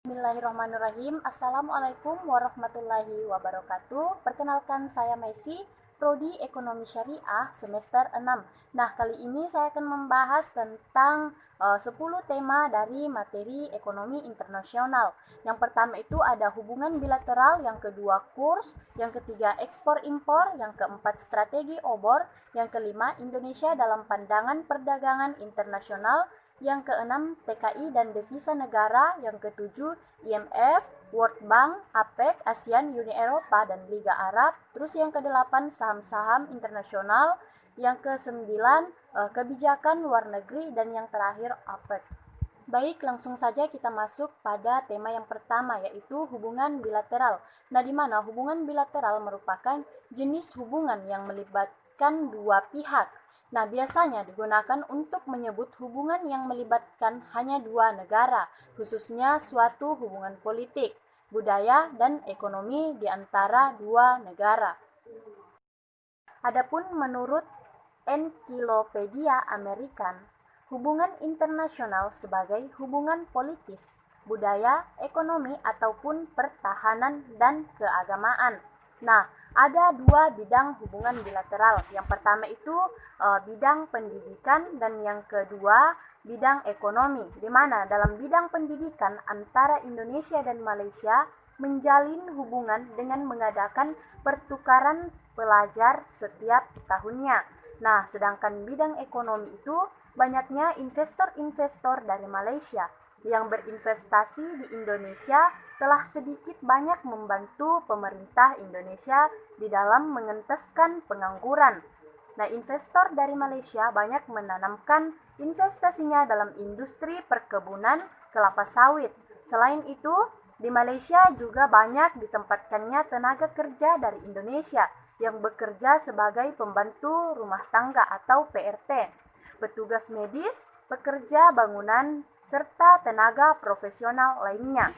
Bismillahirrahmanirrahim. Assalamualaikum warahmatullahi wabarakatuh. Perkenalkan, saya Messi, Prodi Ekonomi Syariah semester 6. Nah, kali ini saya akan membahas tentang 10 tema dari materi ekonomi internasional. Yang pertama itu ada hubungan bilateral, yang kedua kurs, yang ketiga ekspor impor, yang keempat strategi obor, yang kelima Indonesia dalam pandangan perdagangan internasional, yang keenam TKI dan devisa negara, yang ketujuh IMF, World Bank, APEC, ASEAN, Uni Eropa, dan Liga Arab. Terus yang kedelapan saham-saham internasional, yang kesembilan kebijakan luar negeri, dan yang terakhir APEC. Baik, langsung saja kita masuk pada tema yang pertama, yaitu hubungan bilateral. Nah, di mana hubungan bilateral merupakan jenis hubungan yang melibatkan dua pihak. Nah, biasanya digunakan untuk menyebut hubungan yang melibatkan hanya dua negara, khususnya suatu hubungan politik, budaya, dan ekonomi di antara dua negara. Adapun menurut Encyclopedia American, hubungan internasional sebagai hubungan politis, budaya, ekonomi, ataupun pertahanan dan keagamaan. Nah, ada dua bidang hubungan bilateral. Yang pertama itu bidang pendidikan, dan yang kedua bidang ekonomi. Di mana dalam bidang pendidikan antara Indonesia dan Malaysia menjalin hubungan dengan mengadakan pertukaran pelajar setiap tahunnya. Nah, sedangkan bidang ekonomi itu banyaknya investor-investor dari Malaysia yang berinvestasi di Indonesia telah sedikit banyak membantu pemerintah Indonesia di dalam mengentaskan pengangguran. Nah, investor dari Malaysia banyak menanamkan investasinya dalam industri perkebunan kelapa sawit. Selain itu, di Malaysia juga banyak ditempatkannya tenaga kerja dari Indonesia yang bekerja sebagai pembantu rumah tangga atau PRT, petugas medis, pekerja bangunan, serta tenaga profesional lainnya.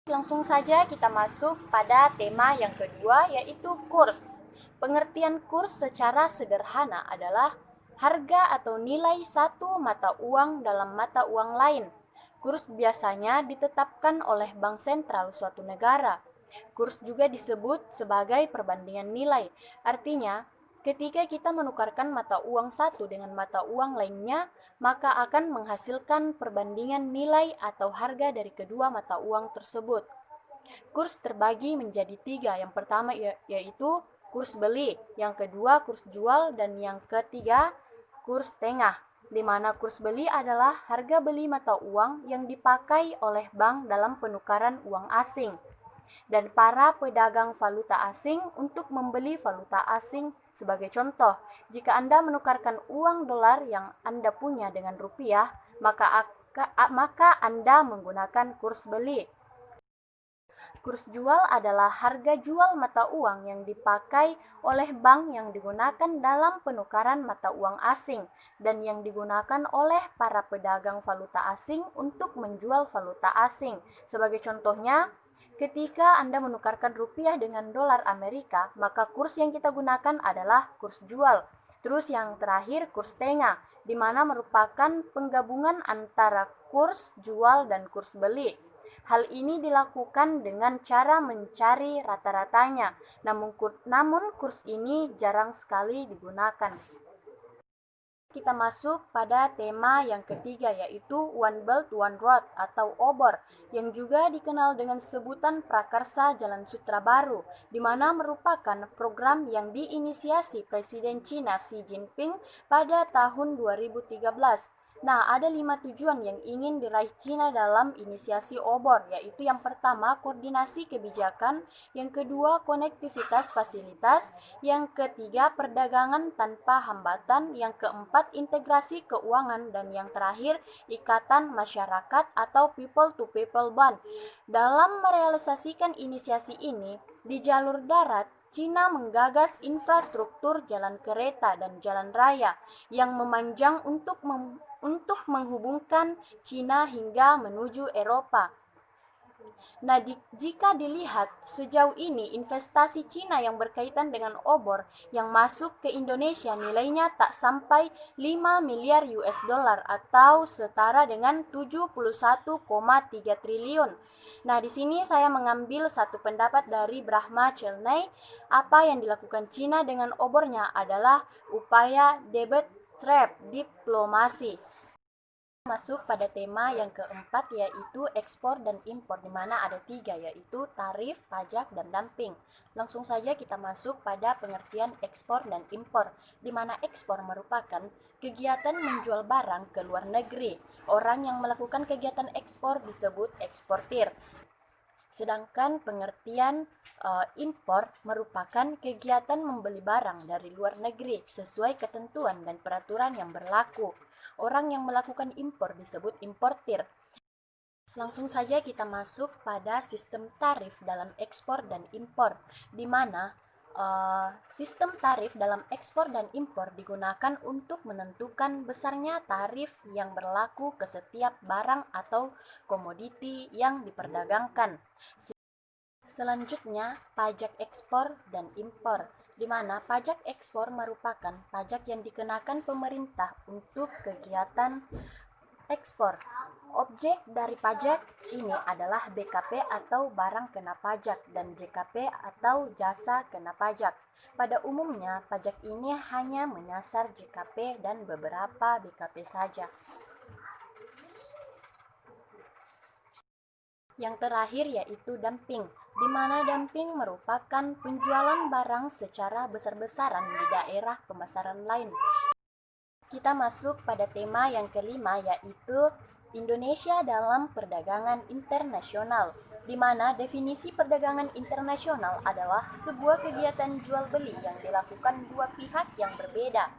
Langsung saja kita masuk pada tema yang kedua, yaitu kurs. Pengertian kurs secara sederhana adalah harga atau nilai satu mata uang dalam mata uang lain. Kurs biasanya ditetapkan oleh bank sentral suatu negara. Kurs juga disebut sebagai perbandingan nilai. Artinya, ketika kita menukarkan mata uang satu dengan mata uang lainnya, maka akan menghasilkan perbandingan nilai atau harga dari kedua mata uang tersebut. Kurs terbagi menjadi tiga. Yang pertama yaitu kurs beli, yang kedua kurs jual, dan yang ketiga kurs tengah, di mana kurs beli adalah harga beli mata uang yang dipakai oleh bank dalam penukaran uang asing dan para pedagang valuta asing untuk membeli valuta asing. Sebagai contoh, jika Anda menukarkan uang dolar yang Anda punya dengan rupiah, maka Anda menggunakan kurs beli. Kurs jual adalah harga jual mata uang yang dipakai oleh bank yang digunakan dalam penukaran mata uang asing dan yang digunakan oleh para pedagang valuta asing untuk menjual valuta asing. Sebagai contohnya, ketika Anda menukarkan rupiah dengan dolar Amerika, maka kurs yang kita gunakan adalah kurs jual. Terus yang terakhir kurs tengah, di mana merupakan penggabungan antara kurs jual dan kurs beli. Hal ini dilakukan dengan cara mencari rata-ratanya, namun kurs ini jarang sekali digunakan. Kita masuk pada tema yang ketiga, yaitu One Belt One Road atau OBOR, yang juga dikenal dengan sebutan Prakarsa Jalan Sutra Baru, di mana merupakan program yang diinisiasi Presiden Cina Xi Jinping pada tahun 2013. Nah, ada 5 tujuan yang ingin diraih Cina dalam inisiasi OBOR, yaitu yang pertama, koordinasi kebijakan, yang kedua, konektivitas fasilitas, yang ketiga, perdagangan tanpa hambatan, yang keempat, integrasi keuangan, dan yang terakhir, ikatan masyarakat atau people to people bond. Dalam merealisasikan inisiasi ini, di jalur darat, Cina menggagas infrastruktur jalan kereta dan jalan raya yang memanjang untuk menghubungkan Cina hingga menuju Eropa. Nah, jika dilihat sejauh ini investasi Cina yang berkaitan dengan obor yang masuk ke Indonesia nilainya tak sampai 5 miliar US dollar atau setara dengan 71,3 triliun. Nah, di sini saya mengambil satu pendapat dari Brahma Chelney. Apa yang dilakukan Cina dengan obornya adalah upaya debit trap diplomasi. Masuk pada tema yang keempat, yaitu ekspor dan impor, di mana ada tiga, yaitu tarif, pajak, dan dumping. Langsung saja kita masuk pada pengertian ekspor dan impor, di mana ekspor merupakan kegiatan menjual barang ke luar negeri. Orang yang melakukan kegiatan ekspor disebut eksportir. Sedangkan pengertian impor merupakan kegiatan membeli barang dari luar negeri sesuai ketentuan dan peraturan yang berlaku. Orang yang melakukan impor disebut importir. Langsung saja kita masuk pada sistem tarif dalam ekspor dan impor, di mana sistem tarif dalam ekspor dan impor digunakan untuk menentukan besarnya tarif yang berlaku ke setiap barang atau komoditi yang diperdagangkan. Selanjutnya, pajak ekspor dan impor, di mana pajak ekspor merupakan pajak yang dikenakan pemerintah untuk kegiatan ekspor. Objek dari pajak ini adalah BKP atau barang kena pajak dan JKP atau jasa kena pajak. Pada umumnya, pajak ini hanya menyasar JKP dan beberapa BKP saja. Yang terakhir yaitu dumping, di mana dumping merupakan penjualan barang secara besar-besaran di daerah pemasaran lain. Kita masuk pada tema yang kelima, yaitu Indonesia dalam perdagangan internasional, di mana definisi perdagangan internasional adalah sebuah kegiatan jual beli yang dilakukan dua pihak yang berbeda.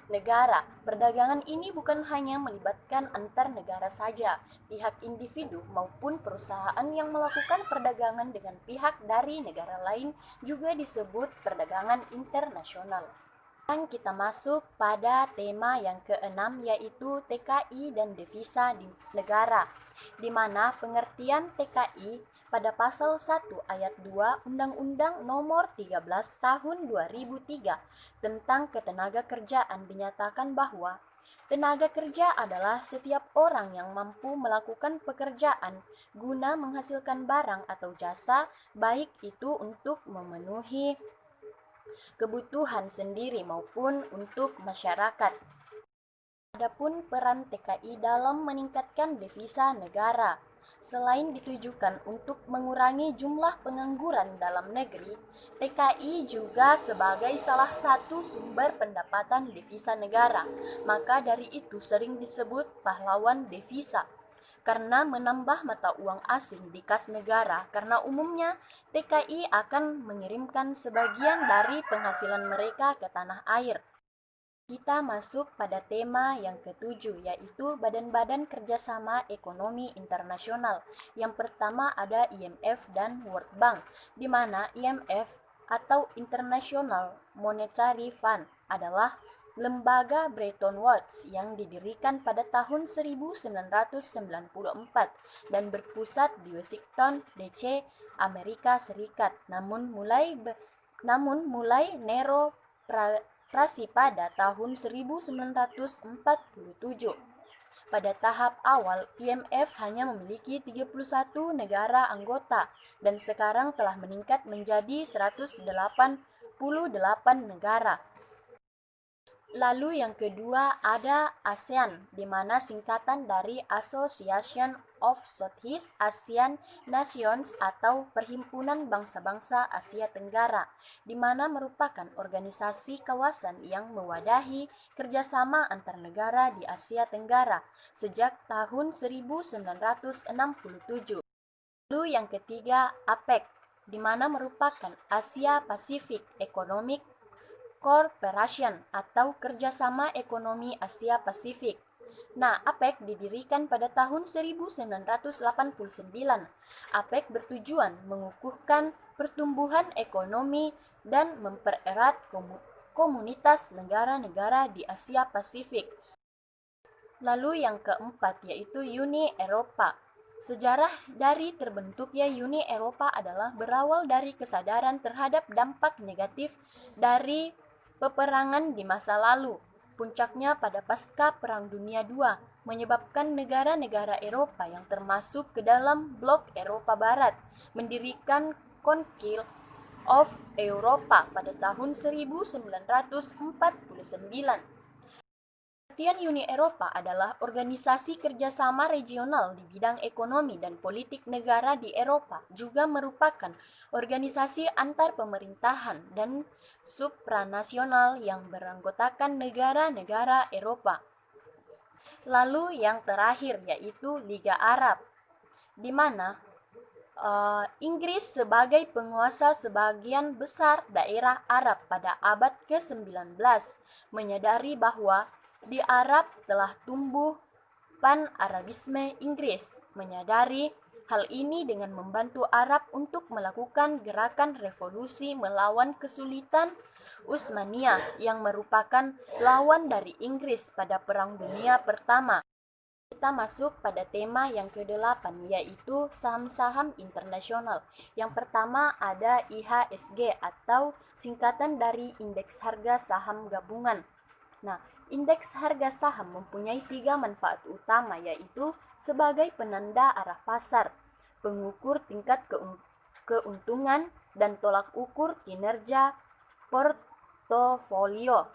Negara, perdagangan ini bukan hanya melibatkan antar negara saja, pihak individu maupun perusahaan yang melakukan perdagangan dengan pihak dari negara lain juga disebut perdagangan internasional. Sekarang kita masuk pada tema yang keenam, yaitu TKI dan devisa di negara, di mana pengertian TKI pada pasal 1 ayat 2 Undang-Undang Nomor 13 Tahun 2003 tentang ketenaga kerjaan dinyatakan bahwa tenaga kerja adalah setiap orang yang mampu melakukan pekerjaan guna menghasilkan barang atau jasa, baik itu untuk memenuhi kebutuhan sendiri maupun untuk masyarakat. Adapun peran TKI dalam meningkatkan devisa negara, selain ditujukan untuk mengurangi jumlah pengangguran dalam negeri, TKI juga sebagai salah satu sumber pendapatan devisa negara. Maka dari itu sering disebut pahlawan devisa, karena menambah mata uang asing di kas negara, karena umumnya TKI akan mengirimkan sebagian dari penghasilan mereka ke tanah air. Kita masuk pada tema yang ketujuh, yaitu Badan-Badan Kerjasama Ekonomi Internasional. Yang pertama ada IMF dan World Bank, di mana IMF atau International Monetary Fund adalah lembaga Bretton Woods yang didirikan pada tahun 1994 dan berpusat di Washington, DC, Amerika Serikat. Namun mulai Nero Prasi pada tahun 1947. Pada tahap awal, IMF hanya memiliki 31 negara anggota dan sekarang telah meningkat menjadi 188 negara. Lalu yang kedua ada ASEAN, di mana singkatan dari Association of Southeast Asian Nations atau Perhimpunan Bangsa-Bangsa Asia Tenggara, di mana merupakan organisasi kawasan yang mewadahi kerjasama antar negara di Asia Tenggara sejak tahun 1967. Lalu yang ketiga APEC, di mana merupakan Asia Pacific Economic Cooperation atau Kerjasama Ekonomi Asia Pasifik. Nah, APEC didirikan pada tahun 1989. APEC bertujuan mengukuhkan pertumbuhan ekonomi dan mempererat komunitas negara-negara di Asia Pasifik. Lalu yang keempat yaitu Uni Eropa. Sejarah dari terbentuknya Uni Eropa adalah berawal dari kesadaran terhadap dampak negatif dari peperangan di masa lalu. Puncaknya pada pasca Perang Dunia II, menyebabkan negara-negara Eropa yang termasuk ke dalam blok Eropa Barat mendirikan Council of Europa pada tahun 1949. Pengertian Uni Eropa adalah organisasi kerjasama regional di bidang ekonomi dan politik negara di Eropa, juga merupakan organisasi antar pemerintahan dan supranasional yang beranggotakan negara-negara Eropa. Lalu yang terakhir yaitu Liga Arab, di mana Inggris sebagai penguasa sebagian besar daerah Arab pada abad ke-19 menyadari bahwa di Arab telah tumbuh pan-Arabisme. Inggris menyadari hal ini dengan membantu Arab untuk melakukan gerakan revolusi melawan kesulitan Utsmaniyah yang merupakan lawan dari Inggris pada Perang Dunia Pertama. Kita masuk pada tema yang ke-8, yaitu saham-saham internasional. Yang pertama ada IHSG atau singkatan dari Indeks Harga Saham Gabungan. Nah, indeks harga saham mempunyai 3 manfaat utama, yaitu sebagai penanda arah pasar, pengukur tingkat keuntungan, dan tolak ukur kinerja portofolio.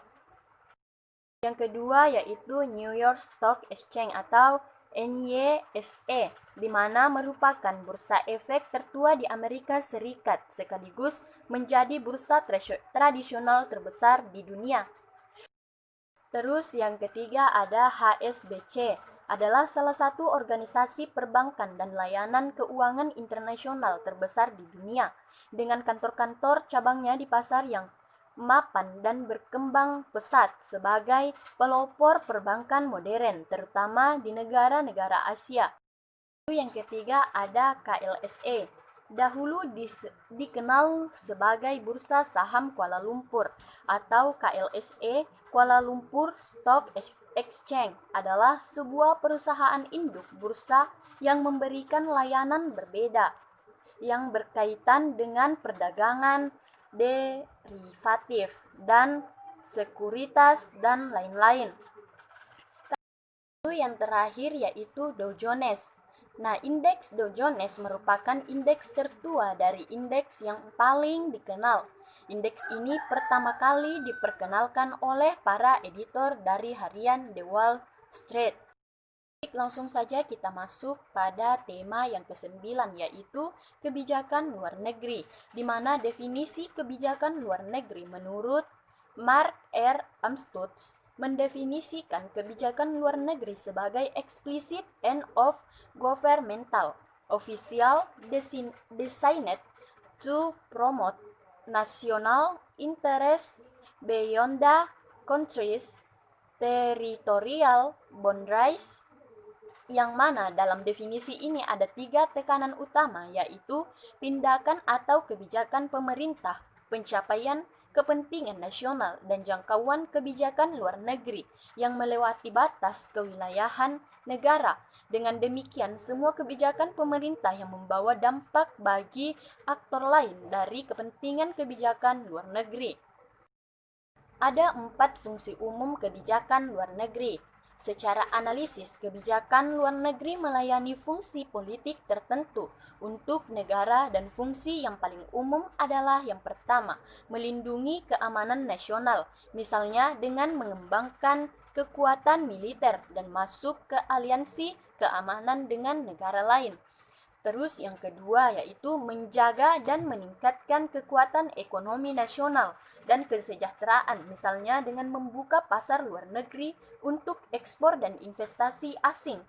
Yang kedua yaitu New York Stock Exchange atau NYSE, di mana merupakan bursa efek tertua di Amerika Serikat sekaligus menjadi bursa tradisional terbesar di dunia. Terus yang ketiga ada HSBC, adalah salah satu organisasi perbankan dan layanan keuangan internasional terbesar di dunia, dengan kantor-kantor cabangnya di pasar yang mapan dan berkembang pesat sebagai pelopor perbankan modern, terutama di negara-negara Asia. Yang ketiga ada KLSE, dahulu dikenal sebagai Bursa Saham Kuala Lumpur atau KLSE. Kuala Lumpur Stock Exchange adalah sebuah perusahaan induk bursa yang memberikan layanan berbeda yang berkaitan dengan perdagangan derivatif dan sekuritas dan lain-lain. Yang terakhir yaitu Dow Jones. Nah, indeks Dow Jones merupakan indeks tertua dari indeks yang paling dikenal. Indeks ini pertama kali diperkenalkan oleh para editor dari harian The Wall Street. Langsung saja kita masuk pada tema yang ke-9, yaitu kebijakan luar negeri, di mana definisi kebijakan luar negeri menurut Mark R. Amstutz mendefinisikan kebijakan luar negeri sebagai explicit and of governmental official designed to promote national interest beyond the country's territorial boundaries, yang mana dalam definisi ini ada 3 tekanan utama, yaitu tindakan atau kebijakan pemerintah, pencapaian kepentingan nasional, dan jangkauan kebijakan luar negeri yang melewati batas kewilayahan negara. Dengan demikian, semua kebijakan pemerintah yang membawa dampak bagi aktor lain dari kepentingan kebijakan luar negeri. Ada 4 fungsi umum kebijakan luar negeri. Secara analisis, kebijakan luar negeri melayani fungsi politik tertentu untuk negara, dan fungsi yang paling umum adalah yang pertama, melindungi keamanan nasional, misalnya dengan mengembangkan kekuatan militer dan masuk ke aliansi keamanan dengan negara lain. Terus yang kedua yaitu menjaga dan meningkatkan kekuatan ekonomi nasional dan kesejahteraan, misalnya dengan membuka pasar luar negeri untuk ekspor dan investasi asing.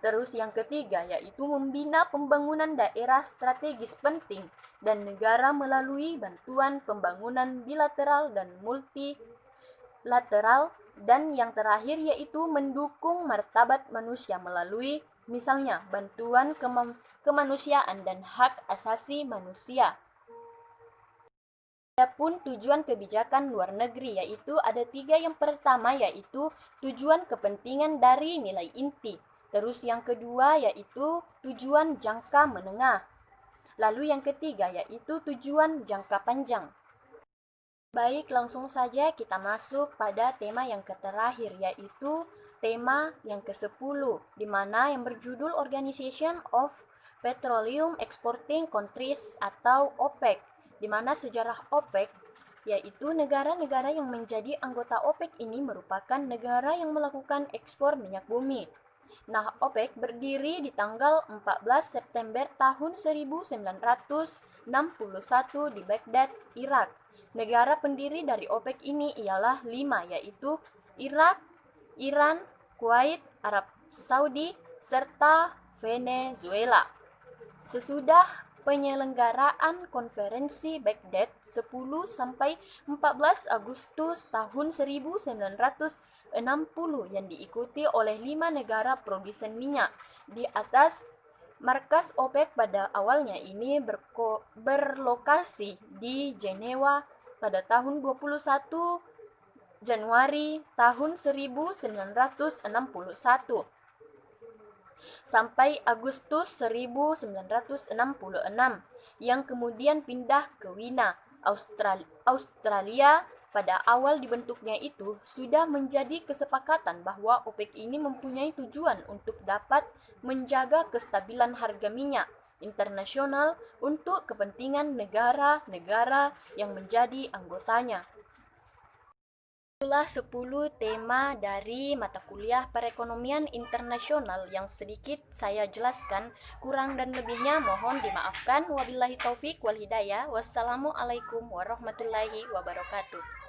Terus yang ketiga yaitu membina pembangunan daerah strategis penting dan negara melalui bantuan pembangunan bilateral dan multilateral. Dan yang terakhir yaitu mendukung martabat manusia melalui misalnya bantuan kemanusiaan dan hak asasi manusia. Adapun tujuan kebijakan luar negeri yaitu ada 3. Yang pertama yaitu tujuan kepentingan dari nilai inti, Terus yang kedua yaitu tujuan jangka menengah. Lalu yang ketiga yaitu tujuan jangka panjang. Baik, langsung saja kita masuk pada tema yang terakhir yaitu tema yang ke-10 di mana yang berjudul Organization of Petroleum Exporting Countries atau OPEC, di mana sejarah OPEC yaitu negara-negara yang menjadi anggota OPEC ini merupakan negara yang melakukan ekspor minyak bumi. Nah, OPEC berdiri di tanggal 14 September tahun 1961 di Baghdad, Irak. Negara pendiri dari OPEC ini ialah 5, yaitu Irak, Iran, Kuwait, Arab Saudi, serta Venezuela. Sesudah penyelenggaraan konferensi Baghdad 10 sampai 14 Agustus tahun 1960 yang diikuti oleh 5 negara produsen minyak di atas markas OPEC pada awalnya ini berlokasi di Jenewa pada tahun 21 Januari tahun 1961 sampai Agustus 1966 yang kemudian pindah ke Wina, Australia. Pada awal dibentuknya itu sudah menjadi kesepakatan bahwa OPEC ini mempunyai tujuan untuk dapat menjaga kestabilan harga minyak internasional untuk kepentingan negara-negara yang menjadi anggotanya. Itulah 10 tema dari mata kuliah Perekonomian Internasional yang sedikit saya jelaskan. Kurang dan lebihnya mohon dimaafkan. Wabillahi taufik wal hidayah. Wassalamualaikum warahmatullahi wabarakatuh.